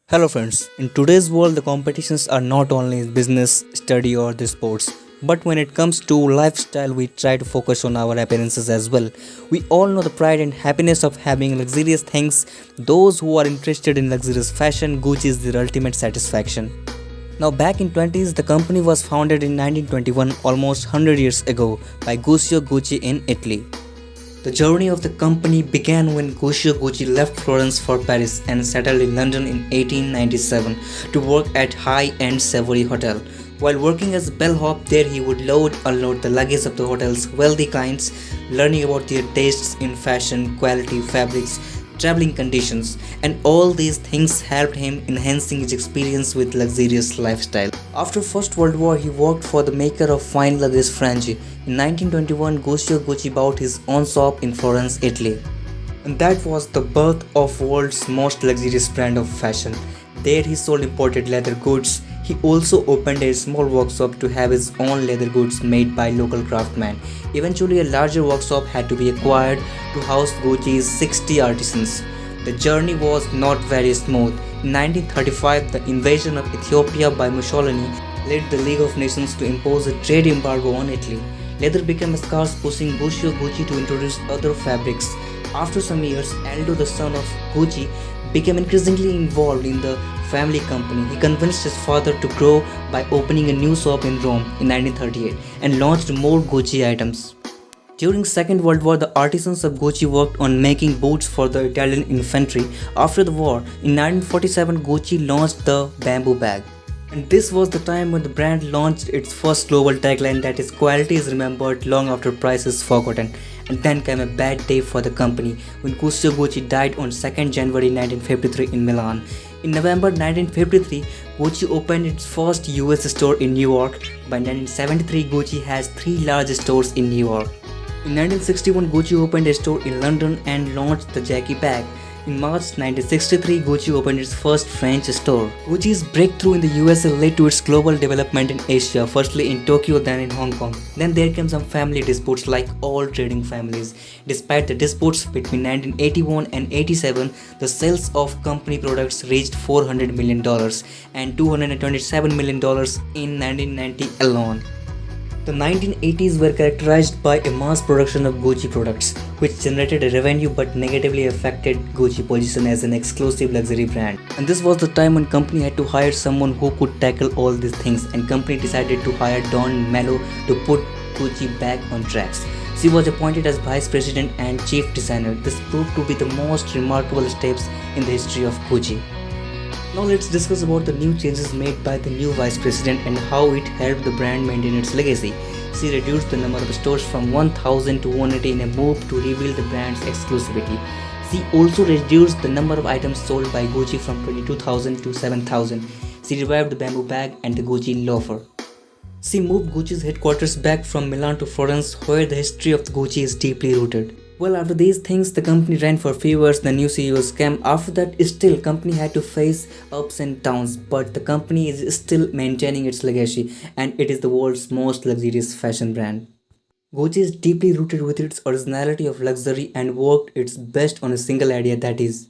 Hello friends, in today's world the competitions are not only in business, study or the sports, but when it comes to lifestyle we try to focus on our appearances as well. We all know the pride and happiness of having luxurious things. Those who are interested in luxurious fashion, Gucci is their ultimate satisfaction. Now back in 20s the company was founded in 1921 almost 100 years ago by Guccio Gucci in Italy. The journey of the company began when Guccio Gucci left Florence for Paris and settled in London in 1897 to work at high-end Savoy Hotel. While working as a bellhop there, he would unload the luggage of the hotel's wealthy clients, learning about their tastes in fashion, quality, fabrics, traveling conditions, and all these things helped him enhancing his experience with luxurious lifestyle. After First World War, he worked for the maker of fine luggage Franchi. In 1921, Guccio Gucci bought his own shop in Florence, Italy. And that was the birth of world's most luxurious brand of fashion. There he sold imported leather goods. He also opened a small workshop to have his own leather goods made by local craftsmen. Eventually a larger workshop had to be acquired to house Gucci's 60 artisans. The journey was not very smooth. In 1935, the invasion of Ethiopia by Mussolini led the League of Nations to impose a trade embargo on Italy. Leather became scarce, pushing Guccio Gucci to introduce other fabrics. After some years, Aldo, the son of Gucci, became increasingly involved in the family company. He convinced his father to grow by opening a new shop in Rome in 1938 and launched more Gucci items. During Second World War, the artisans of Gucci worked on making boots for the Italian infantry. After the war, in 1947, Gucci launched the bamboo bag. And this was the time when the brand launched its first global tagline, that is, quality is remembered long after price is forgotten. And then came a bad day for the company when Guccio Gucci died on 2nd January 1953 in Milan. In November 1953, Gucci opened its first US store in New York. By 1973, Gucci has 3 large stores in New York. In 1961, Gucci opened a store in London and launched the Jackie bag. In March 1963, Gucci opened its first French store. Gucci's breakthrough in the USA led to its global development in Asia, firstly in Tokyo, then in Hong Kong. Then there came some family disputes like all trading families. Despite the disputes between 1981 and 87, the sales of company products reached $400 million and $227 million in 1990 alone. The 1980s were characterized by a mass production of Gucci products, which generated a revenue but negatively affected Gucci's position as an exclusive luxury brand. And this was the time when company had to hire someone who could tackle all these things, and company decided to hire Dawn Mello to put Gucci back on tracks. She was appointed as vice president and chief designer. This proved to be the most remarkable steps in the history of Gucci. Now let's discuss about the new changes made by the new vice president and how it helped the brand maintain its legacy. She reduced the number of stores from 1,000 to 180 in a move to reveal the brand's exclusivity. She also reduced the number of items sold by Gucci from 22,000 to 7,000. She revived the bamboo bag and the Gucci loafer. She moved Gucci's headquarters back from Milan to Florence, where the history of Gucci is deeply rooted. Well, after these things, the company ran for a few years. The new CEOs came. After that, still company had to face ups and downs, but the company is still maintaining its legacy, and it is the world's most luxurious fashion brand. Gucci is deeply rooted with its originality of luxury and worked its best on a single idea, that is